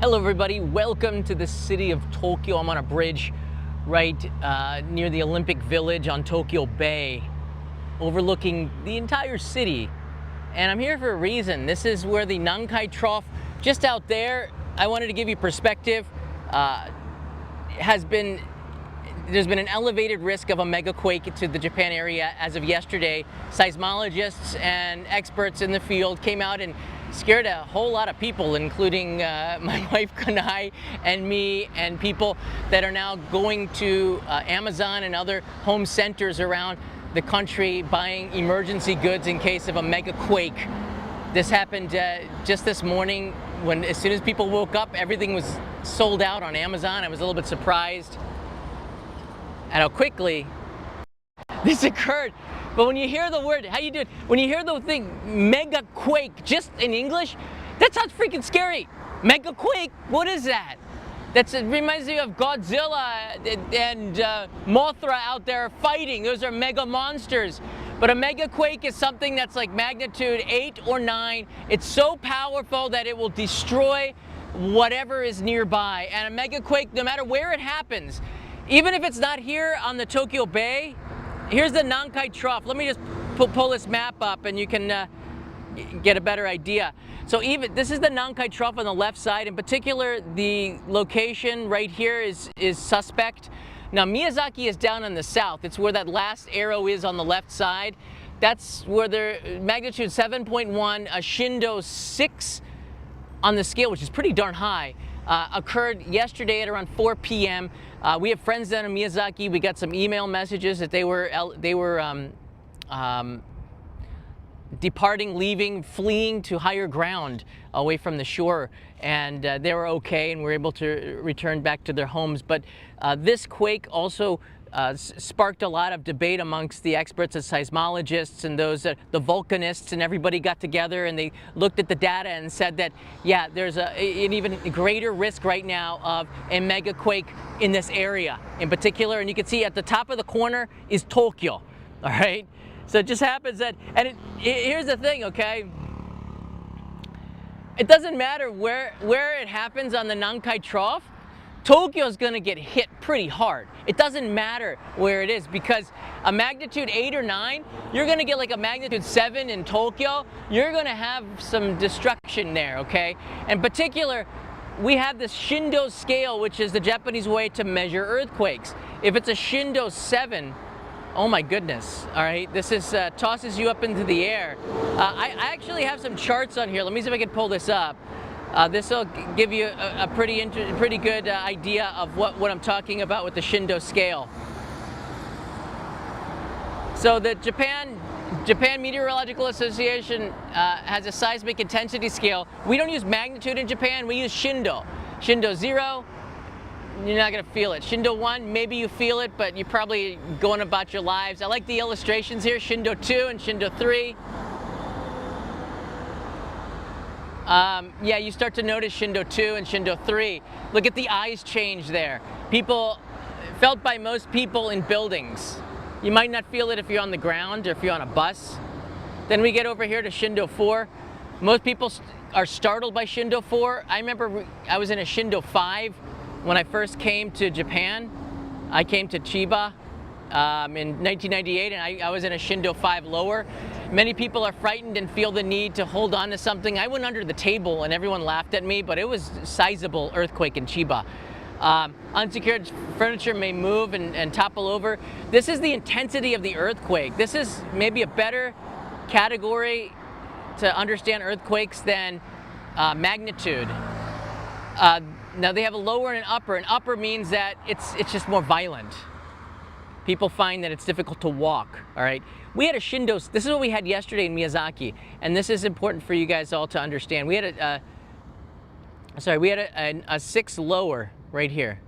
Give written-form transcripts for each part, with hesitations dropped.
Hello everybody, welcome to the city of Tokyo. I'm on a bridge right near the Olympic Village on Tokyo Bay, overlooking the entire city. And I'm here for a reason. This is where the Nankai Trough, just out there, I wanted to give you perspective, there's been an elevated risk of a mega quake to the Japan area as of yesterday. Seismologists and experts in the field came out and scared a whole lot of people, including my wife Kanai and me, and people that are now going to Amazon and other home centers around the country buying emergency goods in case of a mega quake. This happened just this morning when, as soon as people woke up, everything was sold out on Amazon. I was a little bit surprised at how quickly this occurred. But when you hear the word, how you doing? When you hear the thing, mega quake, just in English, that sounds freaking scary. Mega quake, what is that? It reminds me of Godzilla and Mothra out there fighting. Those are mega monsters. But a mega quake is something that's like magnitude 8 or 9. It's so powerful that it will destroy whatever is nearby. And a mega quake, no matter where it happens, even if it's not here on the Tokyo Bay, here's the Nankai Trough. Let me just pull this map up and you can get a better idea. So this is the Nankai Trough on the left side. In particular, the location right here is suspect. Now, Miyazaki is down on the south. It's where that last arrow is on the left side. That's where the magnitude 7.1, a shindo 6 on the scale, which is pretty darn high, occurred yesterday at around 4 p.m. We have friends down in Miyazaki. We got some email messages that they were departing, leaving, fleeing to higher ground away from the shore, and they were okay and were able to return back to their homes. But this quake also sparked a lot of debate amongst the experts and seismologists and those the volcanists, and everybody got together and they looked at the data and said that, yeah, there's an even greater risk right now of a mega quake in this area in particular. And you can see at the top of the corner is Tokyo, all right? So it just happens that, and here's the thing, okay? It doesn't matter where it happens on the Nankai Trough. Tokyo is going to get hit pretty hard. It doesn't matter where it is, because a magnitude 8 or 9, you're going to get like a magnitude 7 in Tokyo. You're going to have some destruction there, okay? In particular, we have this shindo scale, which is the Japanese way to measure earthquakes. If it's a shindo 7, oh my goodness, all right? This is tosses you up into the air. I actually have some charts on here. Let me see if I can pull this up. This will give you a pretty good idea of what I'm talking about with the shindo scale. So the Japan Meteorological Association has a seismic intensity scale. We don't use magnitude in Japan, we use shindo. Shindo 0, you're not gonna feel it. Shindo 1, maybe you feel it, but you're probably going about your lives. I like the illustrations here, shindo 2 and shindo 3. Yeah, you start to notice shindo 2 and shindo 3. Look at the eyes change there. Felt by most people in buildings. You might not feel it if you're on the ground or if you're on a bus. Then we get over here to shindo 4. Most people are startled by shindo 4. I remember I was in a shindo 5 when I first came to Japan. I came to Chiba in 1998, and I was in a shindo 5 lower. Many people are frightened and feel the need to hold on to something. I went under the table and everyone laughed at me, but it was a sizable earthquake in Chiba. Unsecured furniture may move and topple over. This is the intensity of the earthquake. This is maybe a better category to understand earthquakes than magnitude. Now they have a lower and an upper. An upper means that it's just more violent. People find that it's difficult to walk, all right? We had a shindo, this is what we had yesterday in Miyazaki, and this is important for you guys all to understand. We had a 6 lower right here.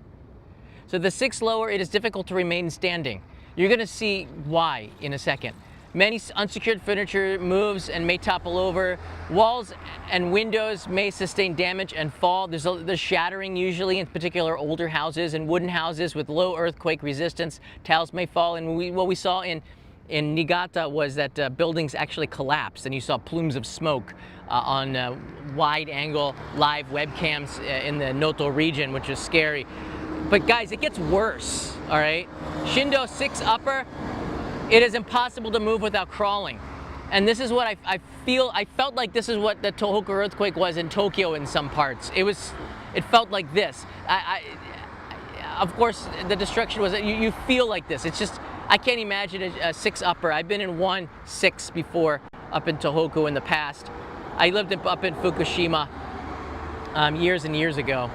So the 6 lower, it is difficult to remain standing. You're gonna see why in a second. Many unsecured furniture moves and may topple over. Walls and windows may sustain damage and fall. There's shattering usually, in particular older houses and wooden houses with low earthquake resistance. Tiles may fall, and what we saw in in Niigata was that buildings actually collapsed, and you saw plumes of smoke on wide-angle live webcams in the Noto region, which is scary. But guys, it gets worse, all right? Shindo 6 upper, it is impossible to move without crawling. And this is what I felt like this is what the Tohoku earthquake was in Tokyo in some parts. It felt like this. Of course, the destruction was, you feel like this. It's just, I can't imagine a 6 upper. I've been in 1-6 before up in Tohoku in the past. I lived up in Fukushima years and years ago.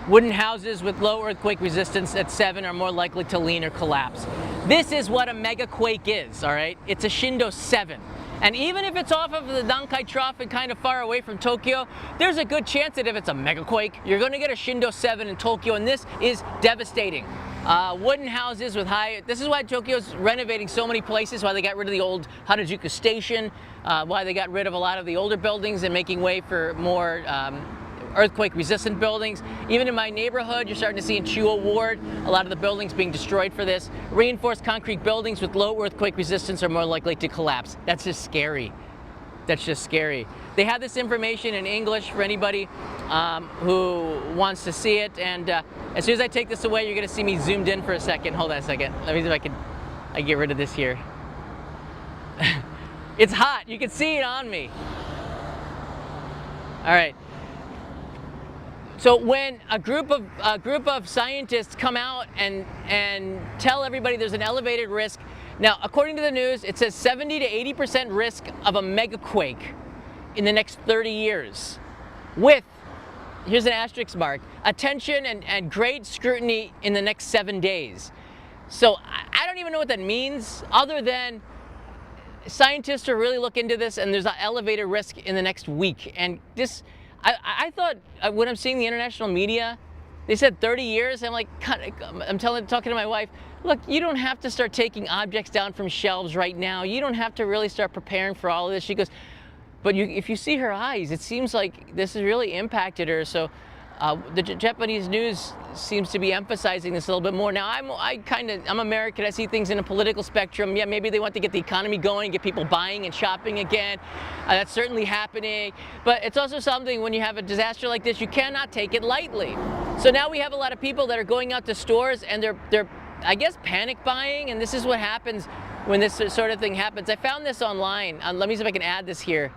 Wooden houses with low earthquake resistance at 7 are more likely to lean or collapse. This is what a megaquake is, all right? It's a Shindo 7. And even if it's off of the Nankai Trough and kind of far away from Tokyo, there's a good chance that if it's a megaquake, you're going to get a Shindo 7 in Tokyo, and this is devastating. Wooden houses with high, this is why Tokyo's renovating so many places, why they got rid of the old Harajuku station, why they got rid of a lot of the older buildings and making way for more earthquake resistant buildings. Even in my neighborhood, you're starting to see in Chuo Ward, a lot of the buildings being destroyed for this. Reinforced concrete buildings with low earthquake resistance are more likely to collapse. That's just scary. That's just scary. They have this information in English for anybody who wants to see it. And as soon as I take this away, you're going to see me zoomed in for a second. Hold on a second. Let me see if I get rid of this here. It's hot. You can see it on me. All right. So when a group of scientists come out and tell everybody there's an elevated risk, now according to the news, it says 70 to 80% risk of a megaquake in the next 30 years, with, here's an asterisk mark, attention and great scrutiny in the next 7 days. So I don't even know what that means, other than scientists are really looking into this, and there's an elevated risk in the next week. And this, I thought when I'm seeing the international media, they said 30 years. I'm like, I'm talking to my wife, look, you don't have to start taking objects down from shelves right now. You don't have to really start preparing for all of this. She goes, but if you see her eyes, it seems like this has really impacted her. So the Japanese news seems to be emphasizing this a little bit more. Now, I'm American. I see things in a political spectrum. Yeah, maybe they want to get the economy going, get people buying and shopping again. That's certainly happening. But it's also something, when you have a disaster like this, you cannot take it lightly. So now we have a lot of people that are going out to stores, and they're I guess, panic buying. And this is what happens when this sort of thing happens. I found this online. Let me see if I can add this here.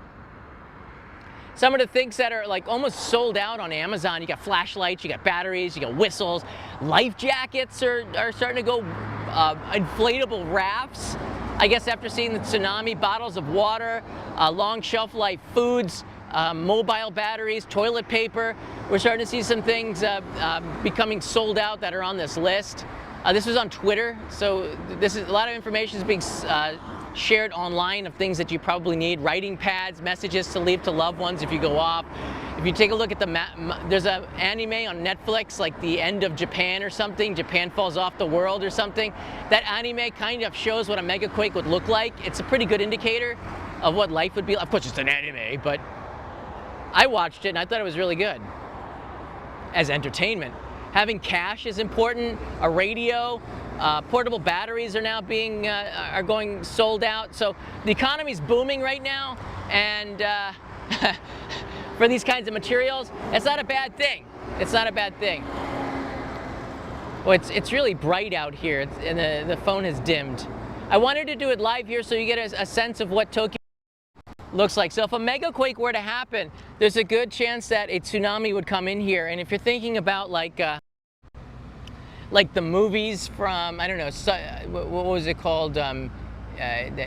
Some of the things that are like almost sold out on Amazon. You got flashlights, you got batteries, you got whistles. Life jackets are starting to go, inflatable rafts. I guess after seeing the tsunami, bottles of water, long shelf life foods, mobile batteries, toilet paper. We're starting to see some things becoming sold out that are on this list. This was on Twitter, so this is a lot of information is being shared online of things that you probably need. Writing pads, messages to leave to loved ones if you go off. If you take a look at there's an anime on Netflix, like The End of Japan or something, Japan Falls Off the World or something. That anime kind of shows what a megaquake would look like. It's a pretty good indicator of what life would be. Of course, it's an anime, but I watched it and I thought it was really good as entertainment. Having cash is important, a radio, portable batteries are now are going sold out. So the economy's booming right now, and for these kinds of materials, it's not a bad thing. It's not a bad thing. Well, it's really bright out here, and the phone has dimmed. I wanted to do it live here so you get a sense of what Tokyo looks like. So if a megaquake were to happen, there's a good chance that a tsunami would come in here. And if you're thinking about like the movies from, I don't know, what was it called? The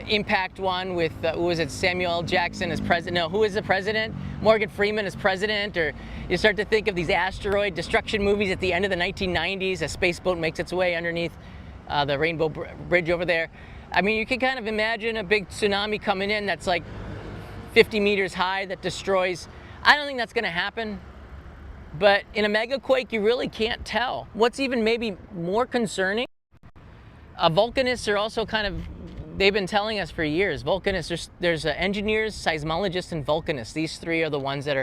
Impact one with, who was it, Samuel L. Jackson as president? No, who is the president? Morgan Freeman as president? Or you start to think of these asteroid destruction movies at the end of the 1990s. A space boat makes its way underneath the Rainbow Bridge over there. I mean, you can kind of imagine a big tsunami coming in that's like 50 meters high that destroys. I don't think that's going to happen. But in a megaquake, you really can't tell. What's even maybe more concerning, volcanists are also kind of, they've been telling us for years, volcanists, there's engineers, seismologists, and volcanists. These three are the ones that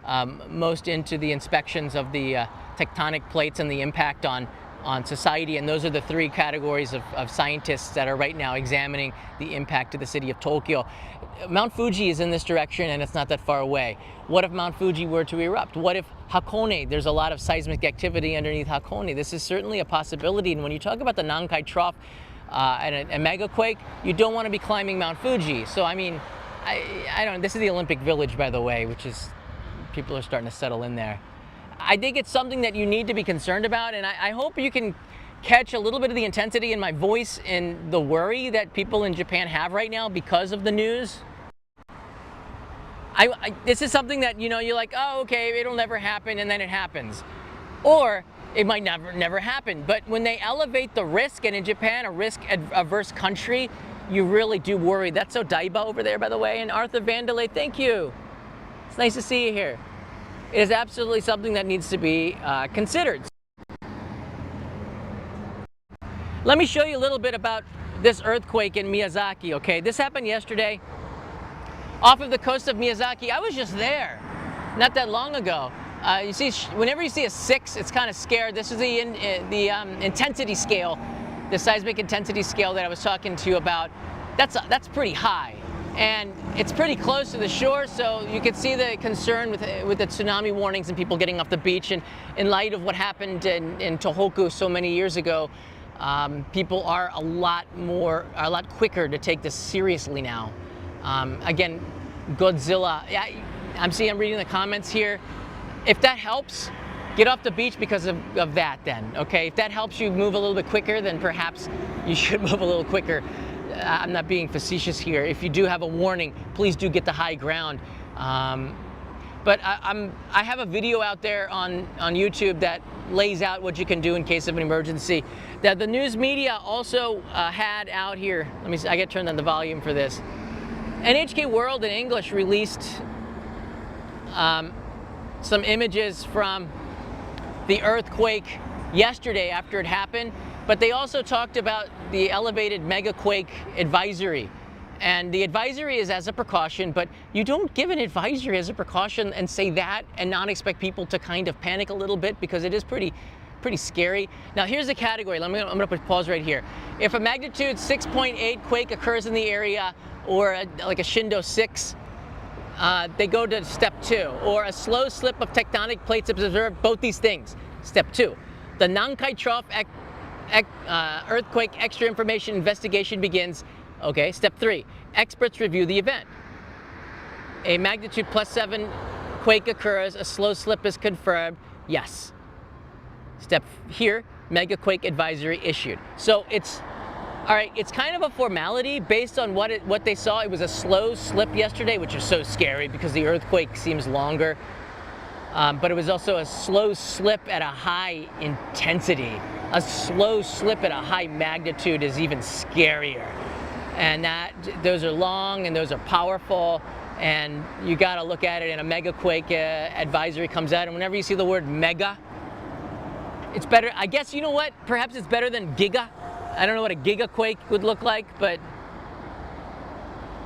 are most into the inspections of the tectonic plates and the impact on on society, and those are the three categories of scientists that are right now examining the impact to the city of Tokyo. Mount Fuji is in this direction and it's not that far away. What if Mount Fuji were to erupt? What if Hakone, there's a lot of seismic activity underneath Hakone. This is certainly a possibility, and when you talk about the Nankai Trough and a mega quake, you don't want to be climbing Mount Fuji. So I mean, I don't know, this is the Olympic Village, by the way, which is, people are starting to settle in there. I think it's something that you need to be concerned about, and I hope you can catch a little bit of the intensity in my voice and the worry that people in Japan have right now because of the news. This is something that, you know, you're like, oh, okay, it'll never happen, and then it happens. Or it might never happen. But when they elevate the risk, and in Japan, a risk-averse country, you really do worry. That's Odaiba over there, by the way, and Arthur Vandelay, thank you. It's nice to see you here. It is absolutely something that needs to be considered. Let me show you a little bit about this earthquake in Miyazaki, okay? This happened yesterday off of the coast of Miyazaki. I was just there not that long ago. You see, whenever you see a 6, it's kind of scared. This is the intensity scale, the seismic intensity scale that I was talking to you about. That's pretty high. And it's pretty close to the shore, so you can see the concern with the tsunami warnings and people getting off the beach. And in light of what happened in Tohoku so many years ago, people are a lot quicker to take this seriously now. Again, Godzilla, I'm reading the comments here. If that helps, get off the beach because of that then, okay? If that helps you move a little bit quicker, then perhaps you should move a little quicker. I'm not being facetious here. If you do have a warning, please do get the high ground. But I have a video out there on YouTube that lays out what you can do in case of an emergency. That the news media also had out here. Let me see, I gotta turn on the volume for this. NHK World in English released some images from the earthquake yesterday after it happened. But they also talked about the elevated megaquake advisory. And the advisory is as a precaution, but you don't give an advisory as a precaution and say that and not expect people to kind of panic a little bit, because it is pretty scary. Now here's the category. I'm gonna put pause right here. If a magnitude 6.8 quake occurs in the area, or like a shindo 6, they go to step 2. Or a slow slip of tectonic plates is observed, both these things. Step 2. The Nankai Trough earthquake extra information investigation begins. Okay, step 3. Experts review the event. A magnitude +7 quake occurs, a slow slip is confirmed. Yes. Step here, mega quake advisory issued. So it's, all right, it's kind of a formality based on what they saw. It was a slow slip yesterday, which is so scary because the earthquake seems longer. But it was also a slow slip at a high intensity. A slow slip at a high magnitude is even scarier. And those are long and those are powerful, and you gotta look at it. And a mega quake advisory comes out, and whenever you see the word mega, it's better. I guess, you know what? Perhaps it's better than giga. I don't know what a giga quake would look like, but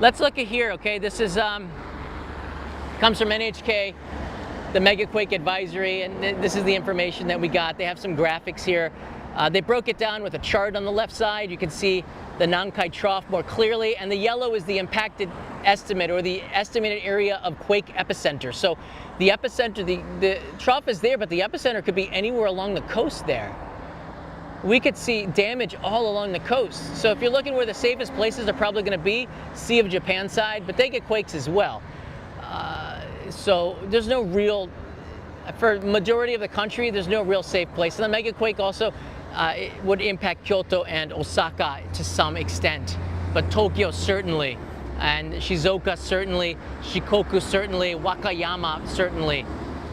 let's look at here, okay? This is comes from NHK. The mega quake advisory, and this is the information that we got. They have some graphics here. They broke it down with a chart on the left side. You can see the Nankai Trough more clearly, and the yellow is the impacted estimate, or the estimated area of quake epicenter. So the epicenter, the trough is there, but the epicenter could be anywhere along the coast there. We could see damage all along the coast. So if you're looking where the safest places are probably going to be, Sea of Japan side, but they get quakes as well. So there's no real, for the majority of the country, there's no real safe place. And the megaquake also it would impact Kyoto and Osaka to some extent, but Tokyo certainly, and Shizuoka certainly, Shikoku certainly, Wakayama certainly.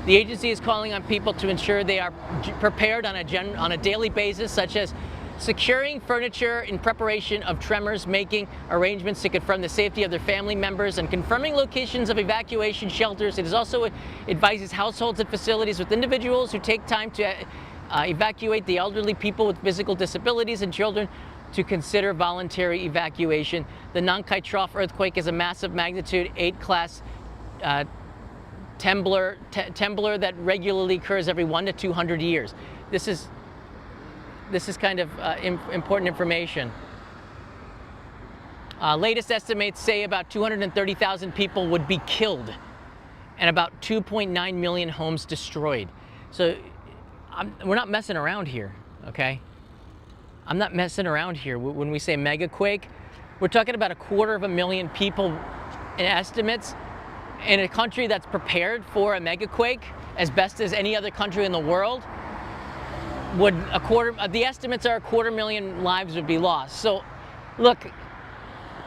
The agency is calling on people to ensure they are prepared on a daily basis, such as securing furniture in preparation of tremors, making arrangements to confirm the safety of their family members, and confirming locations of evacuation shelters. It is also advises households and facilities with individuals who take time to evacuate the elderly, people with physical disabilities, and children to consider voluntary evacuation. The Nankai Trough earthquake is a massive magnitude 8 class temblor that regularly occurs every 1 to 200 years. This is this is kind of important information. Latest estimates say about 230,000 people would be killed and about 2.9 million homes destroyed. So we're not messing around here, okay? I'm not messing around here. When we say mega quake, we're talking about 250,000 people in estimates in a country that's prepared for a mega quake as best as any other country in the world. The estimates are 250,000 lives would be lost. So look,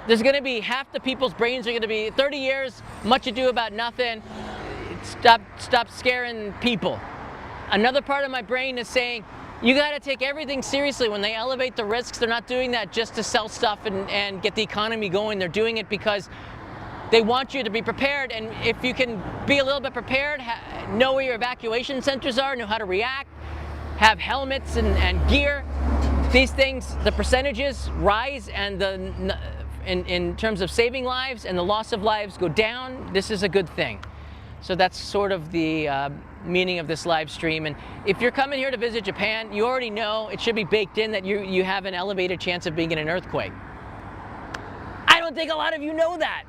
there's going to be half the people's brains are going to be 30 years, much ado about nothing. Stop scaring people. Another part of my brain is saying, you got to take everything seriously. When they elevate the risks, they're not doing that just to sell stuff and get the economy going. They're doing it because they want you to be prepared. And if you can be a little bit prepared, know where your evacuation centers are, know how to react, have helmets and gear, these things, the percentages rise, and in terms of saving lives and the loss of lives go down. This is a good thing. So that's sort of the meaning of this live stream. And if you're coming here to visit Japan, you already know, it should be baked in, that you have an elevated chance of being in an earthquake. I don't think a lot of you know that.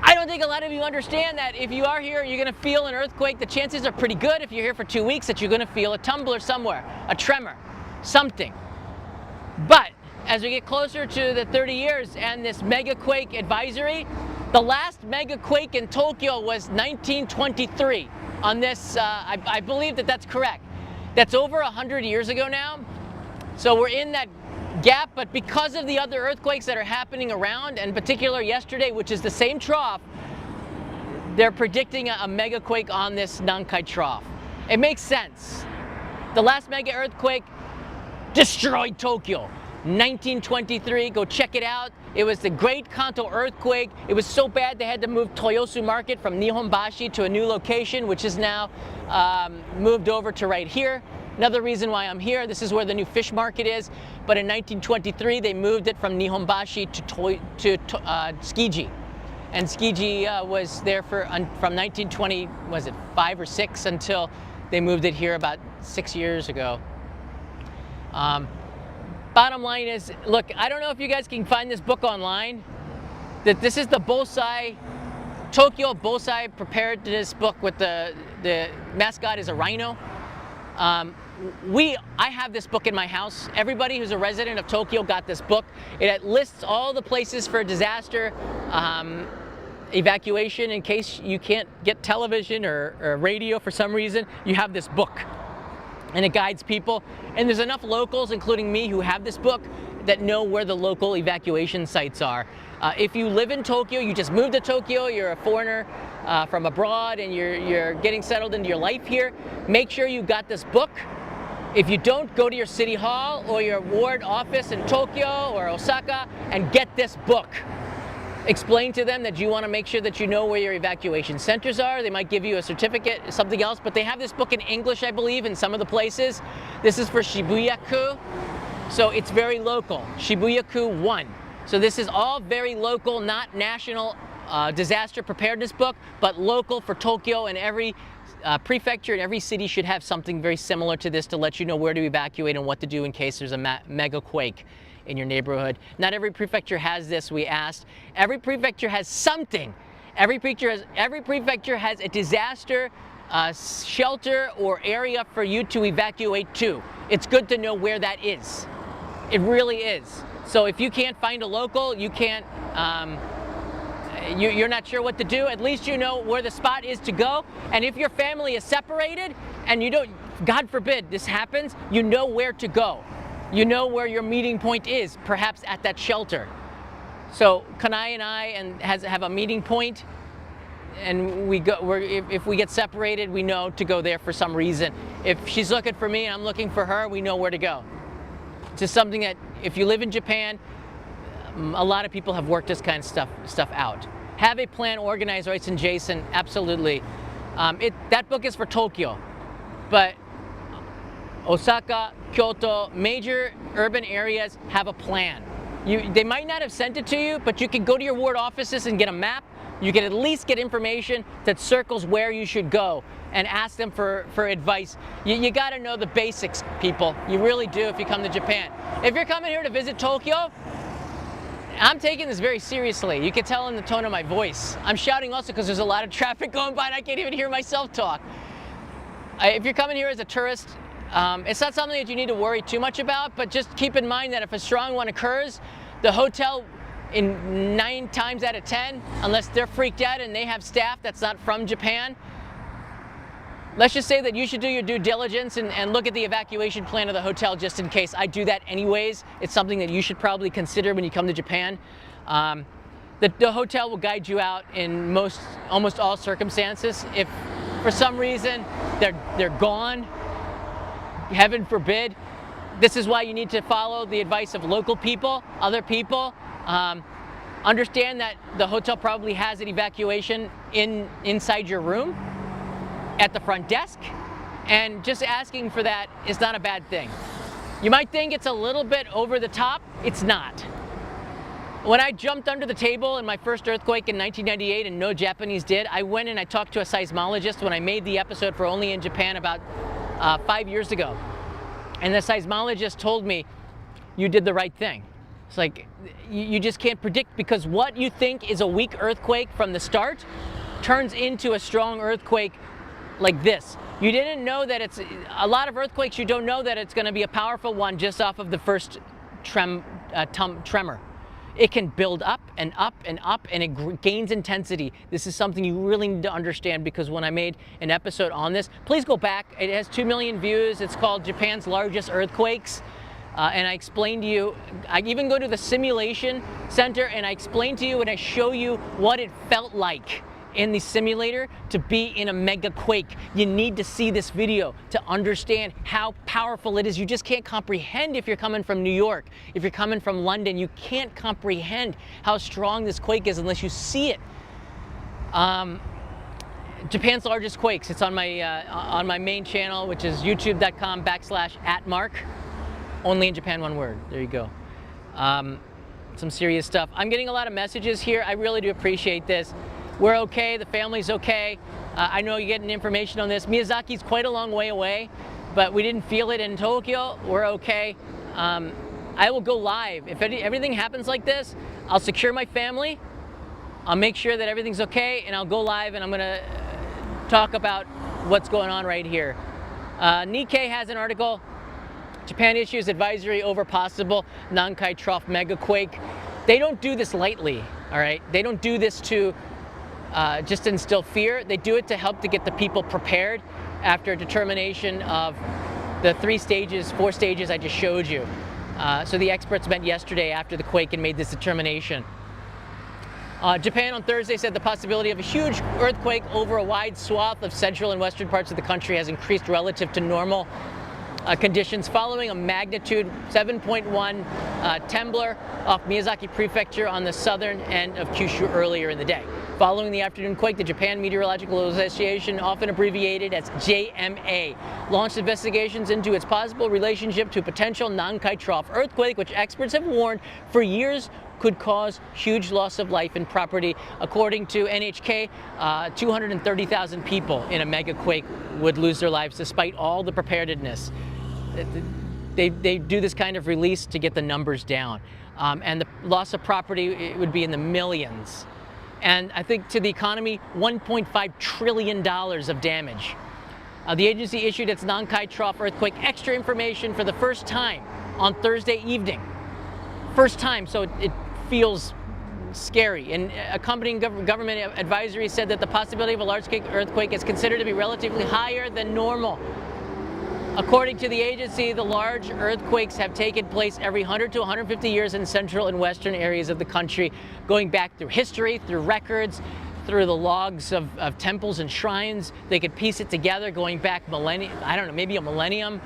I don't think a lot of you understand that if you are here, you're going to feel an earthquake. The chances are pretty good if you're here for 2 weeks that you're going to feel a tumbler somewhere, a tremor, something. But as we get closer to the 30 years and this mega quake advisory, the last mega quake in Tokyo was 1923. On this, I believe that's correct. That's over 100 years ago now. So we're in that gap, but because of the other earthquakes that are happening around, and in particular yesterday, which is the same trough, they're predicting a mega quake on this Nankai Trough. It makes sense. The last mega earthquake destroyed Tokyo. 1923, go check it out. It was the Great Kanto earthquake. It was so bad they had to move Toyosu Market from Nihonbashi to a new location, which is now moved over to right here. Another reason why I'm here, this is where the new fish market is. But in 1923, they moved it from Nihonbashi to Tsukiji. And Tsukiji was there from 1920, was it 5 or 6, until they moved it here about 6 years ago. Bottom line is, look, I don't know if you guys can find this book online. That this is the Bosai, Tokyo Bosai Preparedness book with the mascot is a rhino. I have this book in my house. Everybody who's a resident of Tokyo got this book. It lists all the places for disaster evacuation in case you can't get television or radio for some reason. You have this book. And it guides people. And there's enough locals, including me, who have this book that know where the local evacuation sites are. If you live in Tokyo, you just moved to Tokyo, you're a foreigner from abroad, and you're getting settled into your life here, make sure you got this book. If you don't, go to your city hall or your ward office in Tokyo or Osaka and get this book. Explain to them that you want to make sure that you know where your evacuation centers are. They might give you a certificate, something else, but they have this book in English, I believe, in some of the places. This is for Shibuya-ku, so it's very local. Shibuya-ku 1. So this is all very local, not national disaster preparedness book, but local for Tokyo, and every prefecture and every city should have something very similar to this to let you know where to evacuate and what to do in case there's a mega quake in your neighborhood. Not every prefecture has this, we asked. Every prefecture has something. Every prefecture has a disaster shelter or area for you to evacuate to. It's good to know where that is. It really is. So if you can't find a local, you can't, you're not sure what to do, at least you know where the spot is to go. And if your family is separated and you don't, God forbid this happens, you know where to go. You know where your meeting point is, perhaps at that shelter. So Kanai and I have a meeting point, and if we get separated, we know to go there for some reason. If she's looking for me and I'm looking for her, we know where to go. It's just something that, if you live in Japan, a lot of people have worked this kind of stuff out. Have a plan organized, writes in Jason, absolutely. That book is for Tokyo, but Osaka, Kyoto, major urban areas have a plan. They might not have sent it to you, but you can go to your ward offices and get a map, you can at least get information that circles where you should go and ask them for advice. You got to know the basics, people. You really do if you come to Japan. If you're coming here to visit Tokyo, I'm taking this very seriously. You can tell in the tone of my voice. I'm shouting also because there's a lot of traffic going by and I can't even hear myself talk. If you're coming here as a tourist, it's not something that you need to worry too much about, but just keep in mind that if a strong one occurs, the hotel, in 9 times out of 10, unless they're freaked out and they have staff that's not from Japan, let's just say that you should do your due diligence and look at the evacuation plan of the hotel just in case. I do that anyways. It's something that you should probably consider when you come to Japan. The hotel will guide you out in almost all circumstances. If for some reason they're gone, heaven forbid, this is why you need to follow the advice of local people, other people. Understand that the hotel probably has an evacuation inside your room at the front desk, and just asking for that is not a bad thing. You might think it's a little bit over the top. It's not. When I jumped under the table in my first earthquake in 1998 and no Japanese did, I went and I talked to a seismologist when I made the episode for Only in Japan about 5 years ago. And the seismologist told me, you did the right thing. It's like, you just can't predict, because what you think is a weak earthquake from the start turns into a strong earthquake like this. You didn't know that it's, a lot of earthquakes, you don't know that it's going to be a powerful one just off of the first tremor. It can build up and up and up, and it gains intensity. This is something you really need to understand, because when I made an episode on this, please go back. It has 2 million views. It's called Japan's Largest Earthquakes. And I explain to you, I even go to the simulation center and I explain to you and I show you what it felt like in the simulator to be in a mega quake. You need to see this video to understand how powerful it is. You just can't comprehend if you're coming from New York. If you're coming from London, you can't comprehend how strong this quake is unless you see it. Japan's Largest Quakes. It's on my main channel, which is youtube.com/@Mark. Only in Japan, one word. There you go. Some serious stuff. I'm getting a lot of messages here. I really do appreciate this. We're okay. The family's okay. I know you're getting information on this. Miyazaki's quite a long way away, but we didn't feel it in Tokyo. We're okay. I will go live. If everything happens like this, I'll secure my family. I'll make sure that everything's okay, and I'll go live, and I'm going to talk about what's going on right here. Nikkei has an article. Japan issues advisory over possible Nankai Trough megaquake. They don't do this lightly, all right? They don't do this to just instill fear. They do it to help to get the people prepared after a determination of the 4 stages I just showed you. So the experts met yesterday after the quake and made this determination. Japan on Thursday said the possibility of a huge earthquake over a wide swath of central and western parts of the country has increased relative to normal conditions following a magnitude 7.1 tremor off Miyazaki Prefecture on the southern end of Kyushu earlier in the day. Following the afternoon quake, the Japan Meteorological Association, often abbreviated as JMA, launched investigations into its possible relationship to a potential Nankai Trough earthquake, which experts have warned for years could cause huge loss of life and property. According to NHK, 230,000 people in a mega quake would lose their lives despite all the preparedness. They do this kind of release to get the numbers down. And the loss of property, it would be in the millions. And I think to the economy, $1.5 trillion of damage. The agency issued its Nankai Trough earthquake extra information for the first time on Thursday evening. First time, so it feels scary. And accompanying government advisory said that the possibility of a large-scale earthquake is considered to be relatively higher than normal. According to the agency, the large earthquakes have taken place every 100 to 150 years in central and western areas of the country, going back through history, through records, through the logs of temples and shrines. They could piece it together going back millennia, I don't know, maybe a millennium,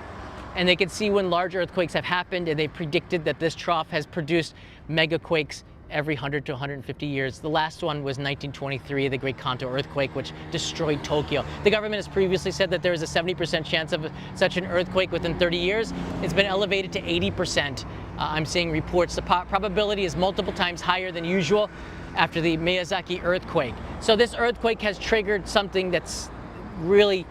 and they could see when large earthquakes have happened, and they predicted that this trough has produced megaquakes every 100 to 150 years. The last one was 1923, the Great Kanto earthquake, which destroyed Tokyo. The government has previously said that there is a 70% chance of such an earthquake within 30 years. It's been elevated to 80% I'm seeing reports the probability is multiple times higher than usual after the Miyazaki earthquake. So this earthquake has triggered something that's really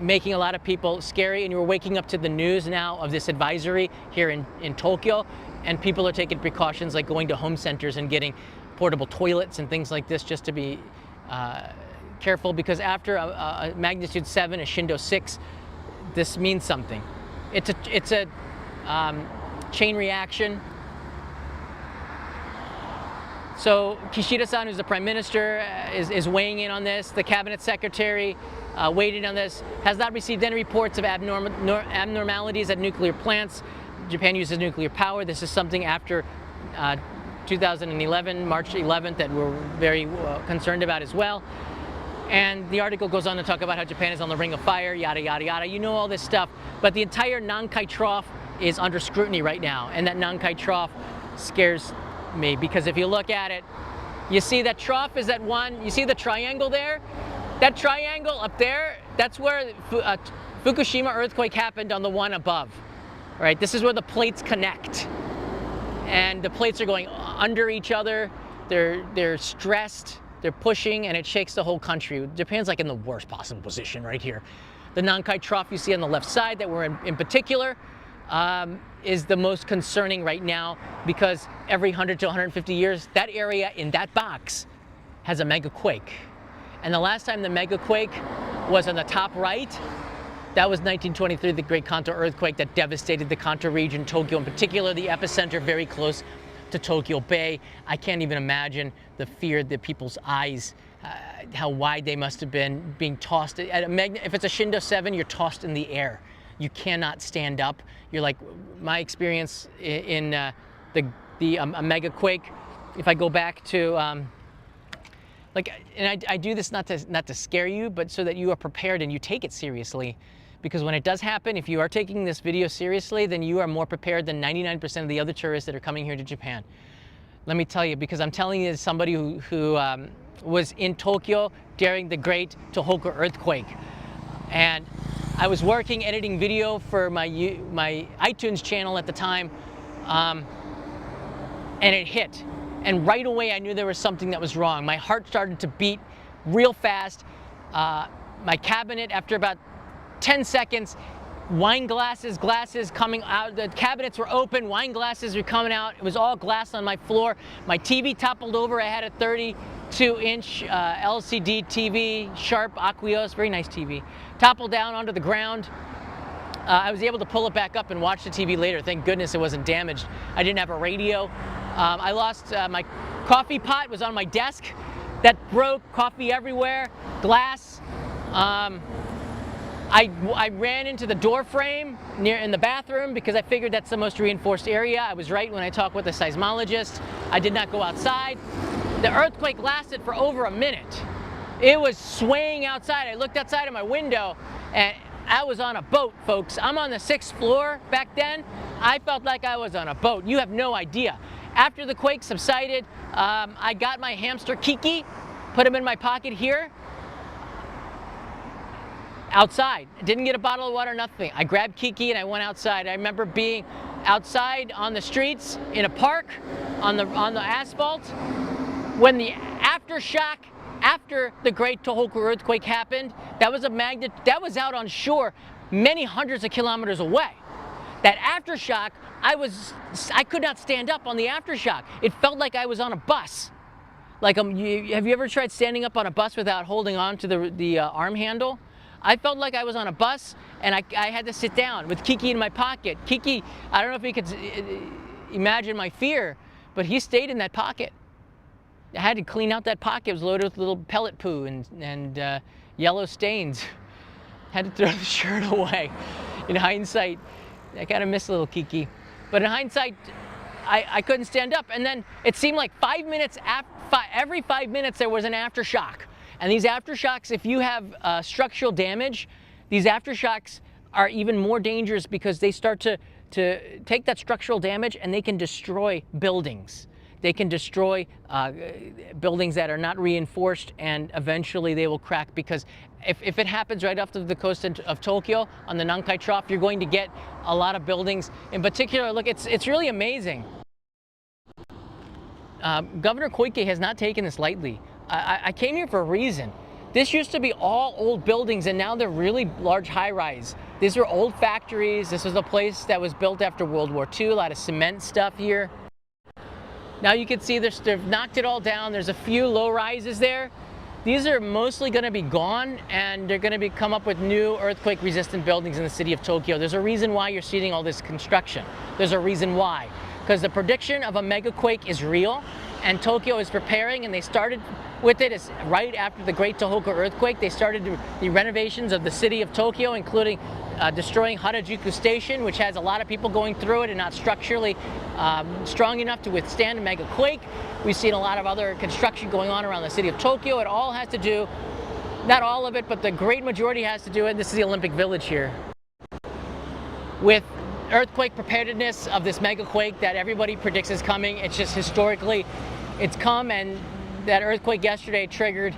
making a lot of people scary, and you're waking up to the news now of this advisory here in Tokyo, and people are taking precautions like going to home centers and getting portable toilets and things like this just to be careful, because after a magnitude 7, a shindo 6, this means something. It's a chain reaction. So Kishida-san, who's the Prime Minister, is weighing in on this. The Cabinet Secretary weighed in on this, has not received any reports of abnormalities at nuclear plants. Japan uses nuclear power. This is something after 2011, March 11th, that we're very concerned about as well. And the article goes on to talk about how Japan is on the ring of fire, yada, yada, yada. You know all this stuff. But the entire Nankai Trough is under scrutiny right now. And that Nankai Trough scares me, because if you look at it, you see that trough is that one, you see the triangle there? That triangle up there, that's where Fukushima earthquake happened, on the one above. Right? This is where the plates connect. And the plates are going under each other. They're stressed, they're pushing, and it shakes the whole country. Japan's like in the worst possible position right here. The Nankai Trough you see on the left side that we're in particular is the most concerning right now, because every 100 to 150 years, that area in that box has a mega quake. And the last time the mega quake was on the top right, that was 1923, the Great Kanto earthquake that devastated the Kanto region, Tokyo in particular, the epicenter very close to Tokyo Bay. I can't even imagine the fear that people's eyes, how wide they must have been, being tossed. If it's a shindo 7, you're tossed in the air. You cannot stand up. You're like, my experience in a mega quake, if I go back to, and I do this not to scare you, but so that you are prepared and you take it seriously. Because when it does happen, if you are taking this video seriously, then you are more prepared than 99% of the other tourists that are coming here to Japan. Let me tell you, because I'm telling you as somebody who was in Tokyo during the Great Tohoku earthquake. And I was working, editing video for my iTunes channel at the time, and it hit. And right away I knew there was something that was wrong. My heart started to beat real fast. My cabinet, after about 10 seconds, wine glasses coming out. The cabinets were open, wine glasses were coming out. It was all glass on my floor. My TV toppled over. I had a 32-inch LCD TV, Sharp Aquios, very nice TV. Toppled down onto the ground. I was able to pull it back up and watch the TV later. Thank goodness it wasn't damaged. I didn't have a radio. I lost my coffee pot, was on my desk. That broke, coffee everywhere, glass. I ran into the door frame in the bathroom because I figured that's the most reinforced area. I was right when I talked with a seismologist. I did not go outside. The earthquake lasted for over a minute. It was swaying outside. I looked outside of my window and I was on a boat, folks. I'm on the 6th floor back then. I felt like I was on a boat. You have no idea. After the quake subsided, I got my hamster Kiki, put him in my pocket here. Outside. Didn't get a bottle of water, nothing. I grabbed Kiki and I went outside. I remember being outside on the streets, in a park, on the asphalt, when the aftershock after the Great Tohoku earthquake happened. That was that was out on shore, many hundreds of kilometers away. That aftershock, I could not stand up on the aftershock. It felt like I was on a bus. Like, have you ever tried standing up on a bus without holding on to the arm handle? I felt like I was on a bus and I had to sit down with Kiki in my pocket. Kiki, I don't know if he could imagine my fear, but he stayed in that pocket. I had to clean out that pocket. It was loaded with little pellet poo and yellow stains. Had to throw the shirt away. In hindsight, I kind of miss little Kiki. But in hindsight, I couldn't stand up. And then it seemed like 5 minutes, every 5 minutes there was an aftershock. And these aftershocks, if you have structural damage, these aftershocks are even more dangerous because they start to take that structural damage and they can destroy buildings. they can destroy buildings that are not reinforced, and eventually they will crack, because if it happens right off the coast of Tokyo on the Nankai Trough, you're going to get a lot of buildings. In particular, look, it's really amazing. Governor Koike has not taken this lightly. I came here for a reason. This used to be all old buildings, and now they're really large high-rise. These were old factories. This was a place that was built after World War II, a lot of cement stuff here. Now you can see they've knocked it all down. There's a few low-rises there. These are mostly going to be gone, and they're going to come up with new earthquake-resistant buildings in the city of Tokyo. There's a reason why you're seeing all this construction. There's a reason why. Because the prediction of a megaquake is real, and Tokyo is preparing, and they started with it right after the Great Tohoku earthquake. They started the renovations of the city of Tokyo, including destroying Harajuku Station, which has a lot of people going through it and not structurally strong enough to withstand a megaquake. We've seen a lot of other construction going on around the city of Tokyo. It all has to do, not all of it, but the great majority has to do, and this is the Olympic Village here, with earthquake preparedness of this megaquake that everybody predicts is coming. It's just historically, it's come, and that earthquake yesterday triggered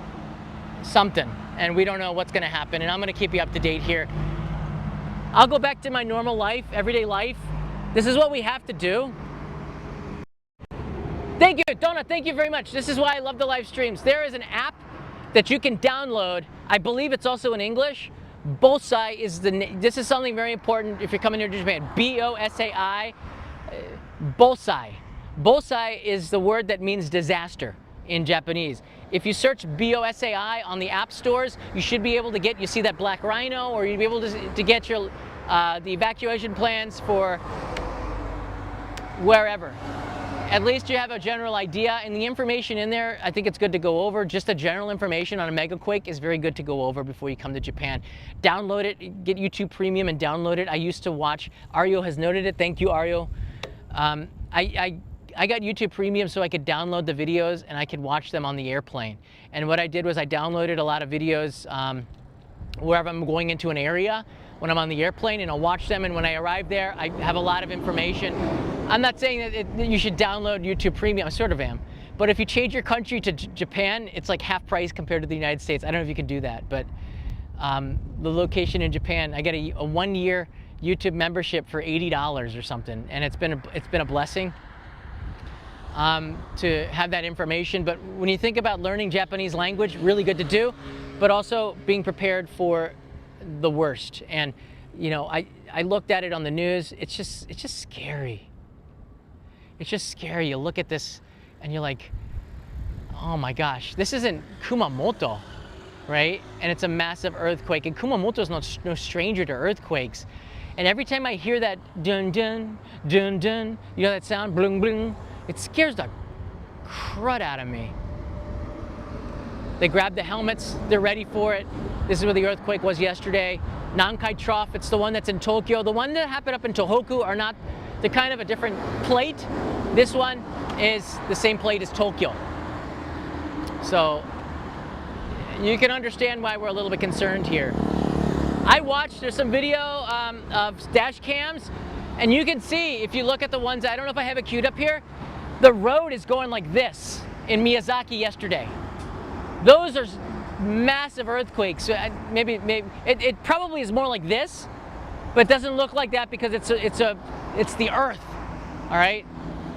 something, and we don't know what's going to happen, and I'm going to keep you up to date here. I'll go back to my normal life, everyday life. This is what we have to do. Thank you, Donna, thank you very much. This is why I love the live streams. There is an app that you can download. I believe it's also in English. Bosai is this is something very important if you're coming here to Japan. B-O-S-A-I, Bosai. Bosai is the word that means disaster in Japanese. If you search B-O-S-A-I on the app stores, you should be able to get, you see that black rhino, or you'll be able to get your the evacuation plans for wherever. At least you have a general idea, and the information in there, I think it's good to go over. Just the general information on a megaquake is very good to go over before you come to Japan. Download it, get YouTube Premium and download it. I used to watch, Ario has noted it, thank you Ario. I got YouTube Premium so I could download the videos and I could watch them on the airplane. And what I did was I downloaded a lot of videos wherever I'm going into an area when I'm on the airplane, and I'll watch them, and when I arrive there, I have a lot of information. I'm not saying that you should download YouTube Premium, I sort of am. But if you change your country to Japan, it's like half price compared to the United States. I don't know if you can do that, but the location in Japan, I get a 1-year YouTube membership for $80 or something, and it's been a blessing to have that information. But when you think about learning Japanese language, really good to do, but also being prepared for the worst. And you know, I looked at it on the news. It's just scary. It's just scary. You look at this and you're like, oh my gosh, this isn't Kumamoto, right? And it's a massive earthquake, and Kumamoto is no stranger to earthquakes. And every time I hear that dun dun dun dun, you know that sound, bling bling, it scares the crud out of me. They grab the helmets, they're ready for it. This is where the earthquake was yesterday. Nankai Trough, it's the one that's in Tokyo. The one that happened up in Tohoku are not, they're kind of a different plate. This one is the same plate as Tokyo. So you can understand why we're a little bit concerned here. I watched, there's some video of dash cams, and you can see, if you look at the ones, I don't know if I have it queued up here, the road is going like this in Miyazaki yesterday. Those are massive earthquakes. Maybe it probably is more like this, but it doesn't look like that because it's the earth. All right,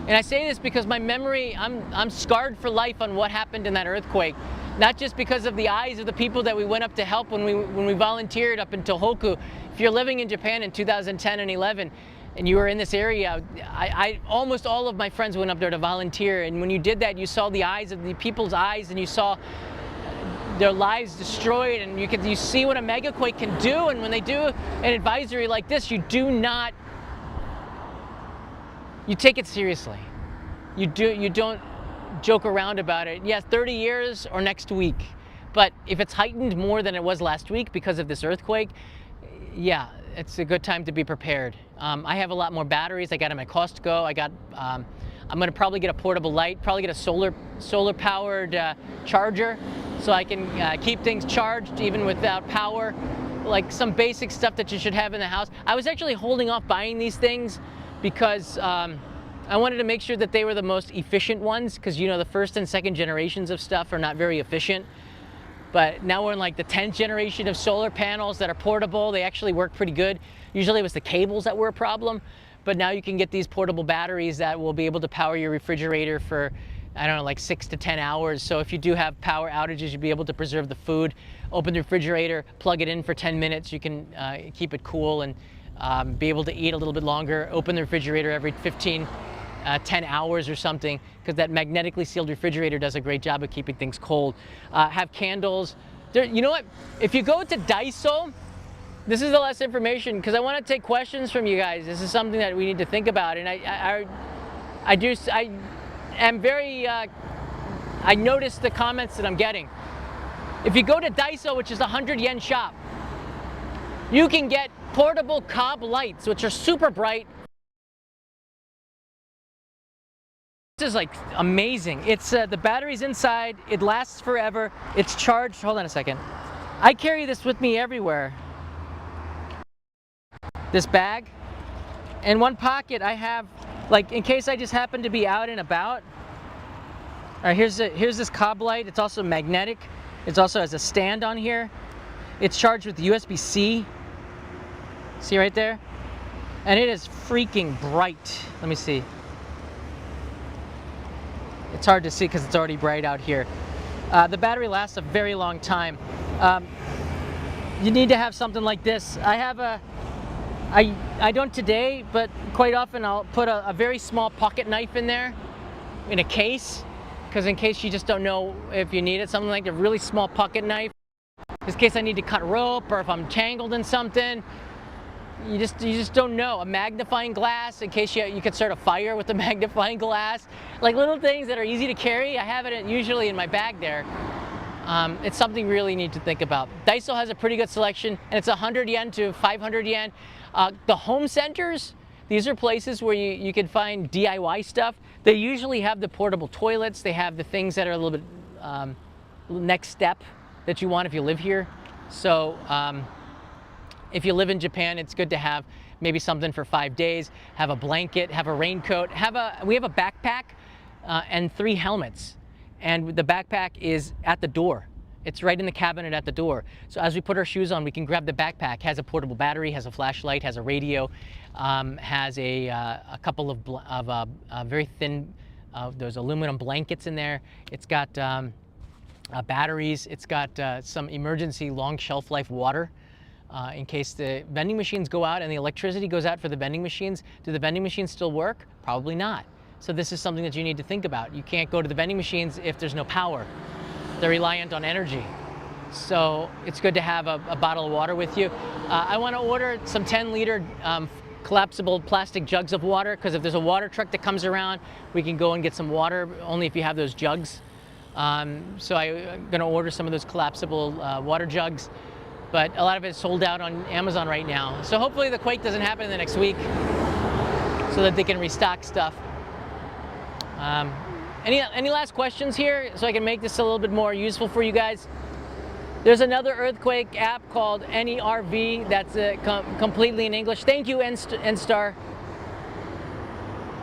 and I say this because my memory, I'm scarred for life on what happened in that earthquake. Not just because of the eyes of the people that we went up to help when we volunteered up in Tohoku. If you're living in Japan in 2010 and 11 and you were in this area, I almost all of my friends went up there to volunteer, and when you did that, you saw the eyes of the people's eyes, and you saw their lives destroyed, and you see what a megaquake can do. And when they do an advisory like this, you take it seriously. You don't joke around about it. Yes, 30 years or next week, but if it's heightened more than it was last week because of this earthquake, yeah, it's a good time to be prepared. I have a lot more batteries. I got them at Costco. I'm going to probably get a portable light, probably get a solar powered charger, so I can keep things charged even without power, like some basic stuff that you should have in the house. I was actually holding off buying these things because I wanted to make sure that they were the most efficient ones, because you know the first and second generations of stuff are not very efficient. But now we're in like the 10th generation of solar panels that are portable. They actually work pretty good. Usually it was the cables that were a problem, but now you can get these portable batteries that will be able to power your refrigerator for, I don't know, like 6 to 10 hours. So if you do have power outages, you'll be able to preserve the food. Open the refrigerator, plug it in for 10 minutes. You can keep it cool and be able to eat a little bit longer. Open the refrigerator every 10 hours or something, because that magnetically sealed refrigerator does a great job of keeping things cold. Have candles. You know what? If you go to Daiso, this is the last information, because I want to take questions from you guys. This is something that we need to think about, and I notice the comments that I'm getting. If you go to Daiso, which is a 100 yen shop, you can get portable cob lights, which are super bright. This is like amazing. It's the battery's inside. It lasts forever. It's charged. Hold on a second. I carry this with me everywhere. This bag. In one pocket, I have, like, in case I just happen to be out and about. All right, here's this cob light. It's also magnetic. It also has a stand on here. It's charged with USB-C. See right there? And it is freaking bright. Let me see. It's hard to see because it's already bright out here. The battery lasts a very long time. You need to have something like this. I don't today, but quite often I'll put a very small pocket knife in there, in a case, because in case you just don't know if you need it, something like a really small pocket knife, in case I need to cut rope or if I'm tangled in something. You just don't know. A magnifying glass, in case you could start a fire with the magnifying glass. Like little things that are easy to carry. I have it usually in my bag there. It's something you really need to think about. Daiso has a pretty good selection, and it's 100 yen to 500 yen. The home centers, these are places where you can find DIY stuff. They usually have the portable toilets. They have the things that are a little bit next step that you want if you live here. So if you live in Japan, it's good to have maybe something for 5 days. Have a blanket, have a raincoat, we have a backpack and 3 helmets. And the backpack is at the door. It's right in the cabinet at the door. So as we put our shoes on, we can grab the backpack. Has a portable battery, has a flashlight, has a radio, has a couple of very thin, those aluminum blankets in there. It's got batteries. It's got some emergency long shelf life water. In case the vending machines go out and the electricity goes out for the vending machines. Do the vending machines still work? Probably not. So this is something that you need to think about. You can't go to the vending machines if there's no power. They're reliant on energy. So it's good to have a bottle of water with you. I want to order some 10-liter collapsible plastic jugs of water, because if there's a water truck that comes around, we can go and get some water, only if you have those jugs. So I'm going to order some of those collapsible water jugs. But a lot of it is sold out on Amazon right now. So hopefully the quake doesn't happen in the next week, so that they can restock stuff. Any last questions here, so I can make this a little bit more useful for you guys? There's another earthquake app called NERV that's completely in English. Thank you, N-Star.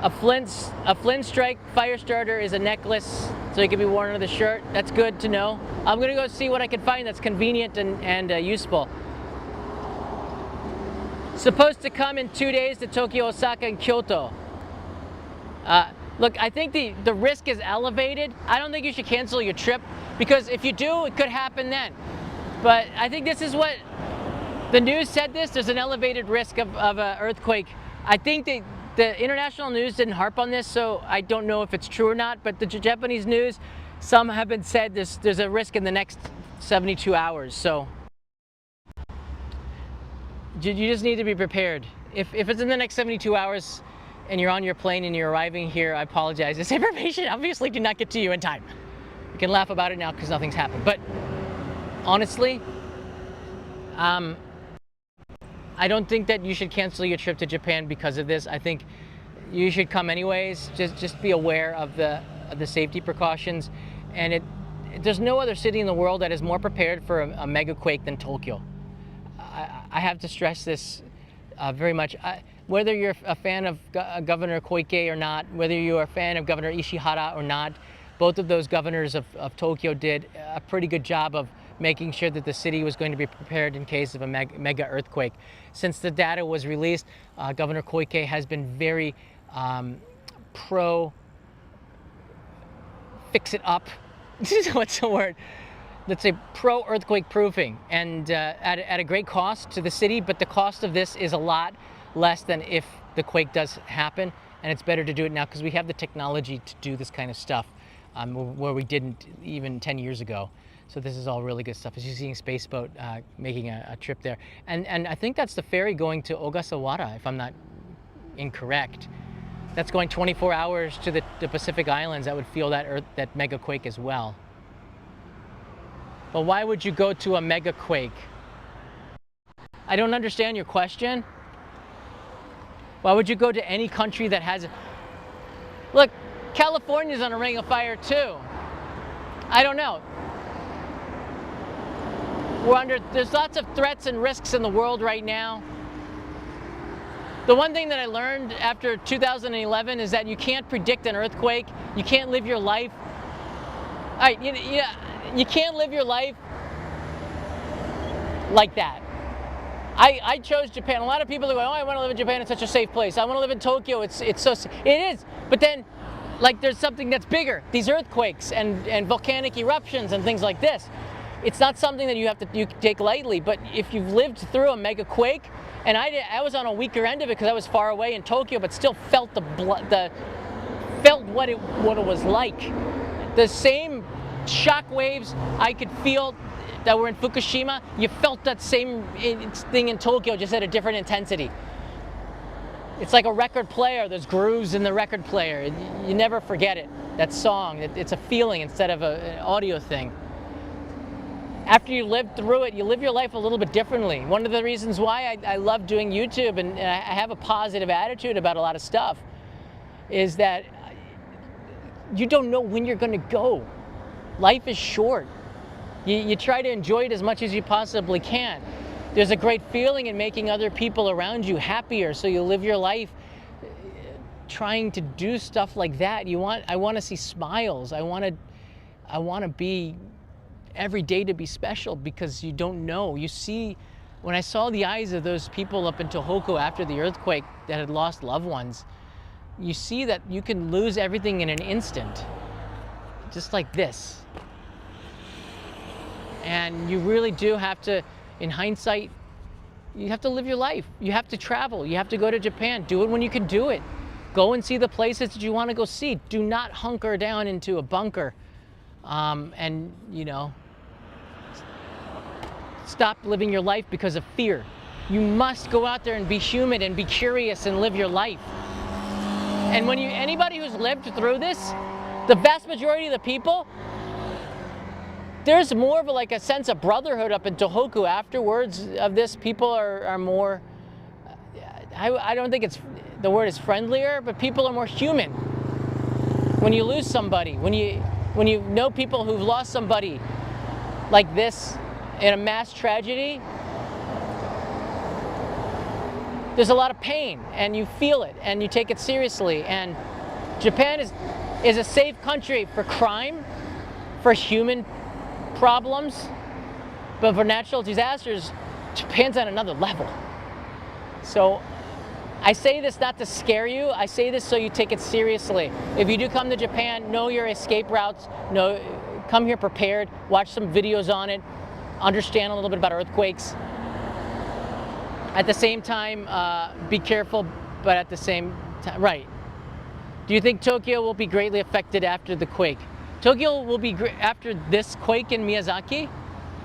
A flint strike fire starter is a necklace, so it can be worn under the shirt. That's good to know. I'm gonna go see what I can find that's convenient and useful. Supposed to come in 2 days to Tokyo, Osaka, and Kyoto. Look, I think the risk is elevated. I don't think you should cancel your trip, because if you do, it could happen then. But I think this is what the news said. There's an elevated risk of an earthquake. I think the international news didn't harp on this, so I don't know if it's true or not, but the Japanese news, some have been said there's a risk in the next 72 hours. So you just need to be prepared. If it's in the next 72 hours and you're on your plane and you're arriving here, I apologize. This information obviously did not get to you in time. You can laugh about it now because nothing's happened. But honestly, I don't think that you should cancel your trip to Japan because of this. I think you should come anyways. Just be aware of the safety precautions. And there's no other city in the world that is more prepared for a mega quake than Tokyo. I have to stress this very much. whether you're a fan of Governor Koike or not, whether you're a fan of Governor Ishihara or not, both of those governors of Tokyo did a pretty good job of making sure that the city was going to be prepared in case of a mega earthquake. Since the data was released, Governor Koike has been very pro fix it up. What's the word? Let's say pro earthquake proofing, and at a great cost to the city, but the cost of this is a lot less than if the quake does happen, and it's better to do it now because we have the technology to do this kind of stuff where we didn't even 10 years ago. So this is all really good stuff. As you're seeing Spaceboat making a trip there. And I think that's the ferry going to Ogasawara, if I'm not incorrect. That's going 24 hours to the Pacific Islands. That would feel that mega quake as well. But why would you go to a mega quake? I don't understand your question. Why would you go to any country that has... Look, California's on a ring of fire too. I don't know. There's lots of threats and risks in the world right now. The one thing that I learned after 2011 is that you can't predict an earthquake. You can't live your life. You can't live your life like that. I chose Japan. A lot of people are going, oh, I want to live in Japan. It's such a safe place. I want to live in Tokyo. It is. But then, like, there's something that's bigger. These earthquakes and volcanic eruptions and things like this. It's not something that you take lightly. But if you've lived through a mega quake, and I was on a weaker end of it because I was far away in Tokyo, but still felt felt what it was like. The same shock waves I could feel that were in Fukushima, you felt that same thing in Tokyo, just at a different intensity. It's like a record player. There's grooves in the record player. You never forget it. That song. It's a feeling instead of an audio thing. After you live through it, you live your life a little bit differently. One of the reasons why I love doing YouTube and I have a positive attitude about a lot of stuff is that you don't know when you're going to go. Life is short. You try to enjoy it as much as you possibly can. There's a great feeling in making other people around you happier, so you live your life trying to do stuff like that. I want to see smiles. I want to be every day to be special because you don't know. You see, when I saw the eyes of those people up in Tohoku after the earthquake that had lost loved ones, you see that you can lose everything in an instant, just like this. And you really do have to, in hindsight, you have to live your life. You have to travel. You have to go to Japan. Do it when you can do it. Go and see the places that you want to go see. Do not hunker down into a bunker and, stop living your life because of fear. You must go out there and be human and be curious and live your life. And anybody who's lived through this, the vast majority of the people, there's more of a sense of brotherhood up in Tohoku afterwards of this. People are more, I don't think the word is friendlier, but people are more human. When you lose somebody, when you know people who've lost somebody like this in a mass tragedy, there's a lot of pain and you feel it and you take it seriously. And Japan is a safe country for crime, for human problems, but for natural disasters, Japan's on another level. So I say this not to scare you, I say this so you take it seriously. If you do come to Japan, know your escape routes, come here prepared, watch some videos on it, understand a little bit about earthquakes. At the same time, be careful, but at the same time, right. Do you think Tokyo will be greatly affected after the quake? Tokyo will be, after this quake in Miyazaki,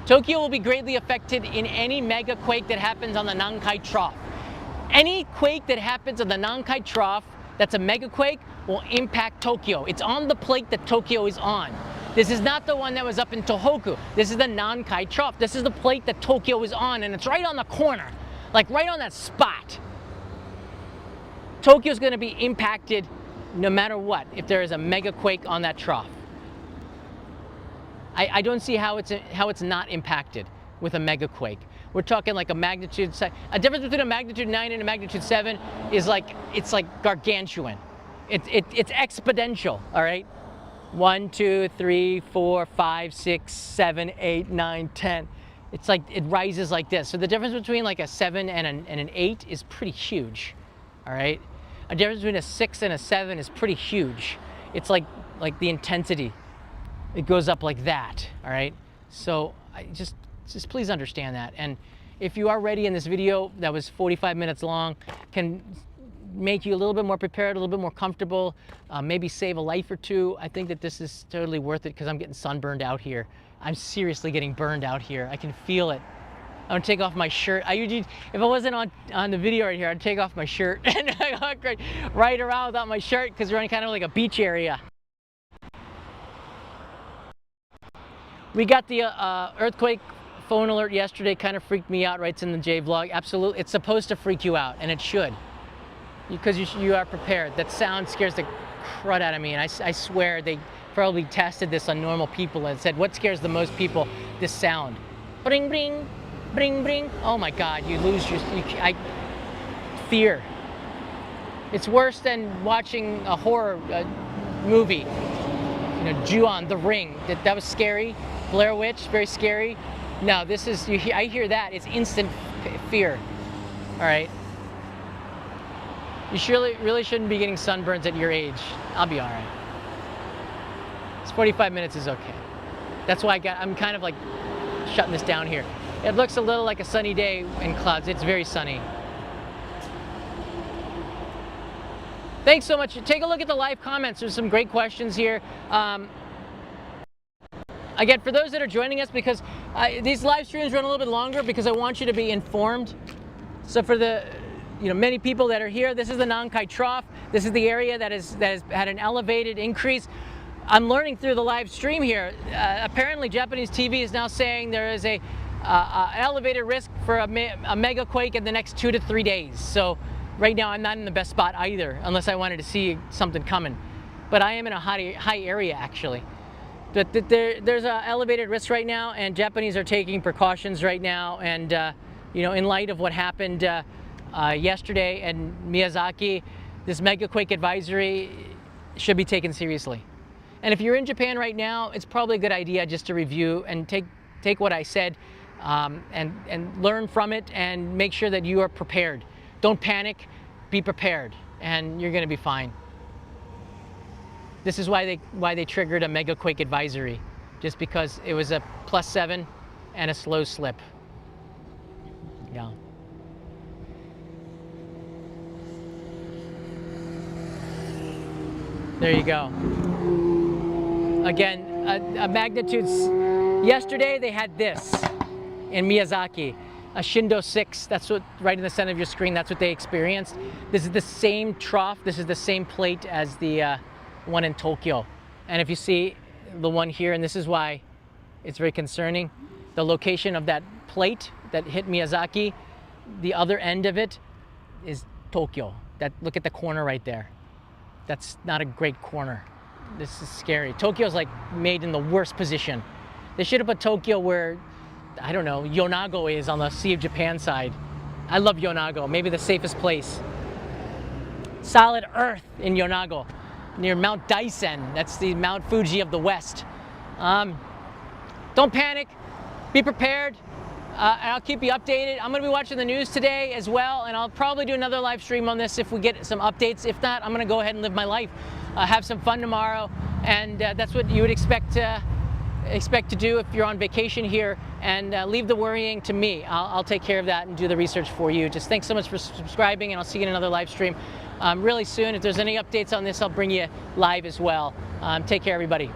Tokyo will be greatly affected in any mega quake that happens on the Nankai Trough. Any quake that happens on the Nankai Trough that's a mega quake will impact Tokyo. It's on the plate that Tokyo is on. This is not the one that was up in Tohoku. This is the Nankai Trough. This is the plate that Tokyo is on, and it's right on the corner, like right on that spot. Tokyo's going to be impacted no matter what if there is a mega quake on that trough. I don't see how it's not impacted with a mega quake. We're talking like a difference between a magnitude 9 and a magnitude 7 is like, it's like gargantuan. It's exponential, all right? 1, 2, 3, 4, 5, 6, 7, 8, 9, 10. It's like, it rises like this. So the difference between like a 7 and an 8 is pretty huge, all right? A difference between a 6 and a 7 is pretty huge. It's like the intensity. It goes up like that, all right? So just please understand that. And if you are ready in this video that was 45 minutes long, can make you a little bit more prepared, a little bit more comfortable, maybe save a life or two, I think that this is totally worth it because I'm getting sunburned out here. I'm seriously getting burned out here. I can feel it. I'm gonna take off my shirt. I usually, if I wasn't on the video right here, I'd take off my shirt and I walk right around without my shirt because we're in kind of like a beach area. We got the earthquake phone alert yesterday, kind of freaked me out, writes in the J vlog. Absolutely, it's supposed to freak you out, and it should, because you are prepared. That sound scares the crud out of me, and I swear they probably tested this on normal people and said, what scares the most people? This sound. Bring, bring, bring, bring. Oh my God, you lose fear. It's worse than watching a horror movie. You know, Ju-on, The Ring, that was scary. Blair Witch, very scary. No, this is, I hear that, it's instant fear, all right? You really shouldn't be getting sunburns at your age. I'll be all right. It's 45 minutes is okay. That's why I'm kind of like shutting this down here. It looks a little like a sunny day in clouds. It's very sunny. Thanks so much. Take a look at the live comments. There's some great questions here. Again, for those that are joining us, because these live streams run a little bit longer because I want you to be informed. So for the many people that are here, this is the Nankai Trough. This is the area that has had an elevated increase. I'm learning through the live stream here. Apparently, Japanese TV is now saying there is an elevated risk for a mega quake in the next 2 to 3 days. So right now, I'm not in the best spot either, unless I wanted to see something coming. But I am in a high area actually. But there's an elevated risk right now, and Japanese are taking precautions right now. And in light of what happened yesterday and Miyazaki, this mega quake advisory should be taken seriously. And if you're in Japan right now, it's probably a good idea just to review and take what I said and learn from it and make sure that you are prepared. Don't panic, be prepared, and you're going to be fine. This is why they triggered a mega quake advisory, just because it was a +7 and a slow slip. Yeah. There you go. Again, a magnitude. Yesterday they had this in Miyazaki, a shindo 6. That's what, right in the center of your screen, that's what they experienced. This is the same trough. This is the same plate as the one in Tokyo. And if you see the one here, and this is why it's very concerning, the location of that plate that hit Miyazaki, the other end of it is Tokyo. Look at the corner right there. That's not a great corner. This is scary. Tokyo's like made in the worst position. They should have put Tokyo where, I don't know, Yonago is on the Sea of Japan side. I love Yonago, maybe the safest place. Solid earth in Yonago, near Mount Daisen. That's the Mount Fuji of the West. Don't panic, be prepared, and I'll keep you updated. I'm gonna be watching the news today as well, and I'll probably do another live stream on this if we get some updates. If not, I'm gonna go ahead and live my life. Have some fun tomorrow, and that's what you would expect to do if you're on vacation here, and leave the worrying to me. I'll take care of that and do the research for you. Just thanks so much for subscribing, and I'll see you in another live stream really soon. If there's any updates on this, I'll bring you live as well. Take care, everybody.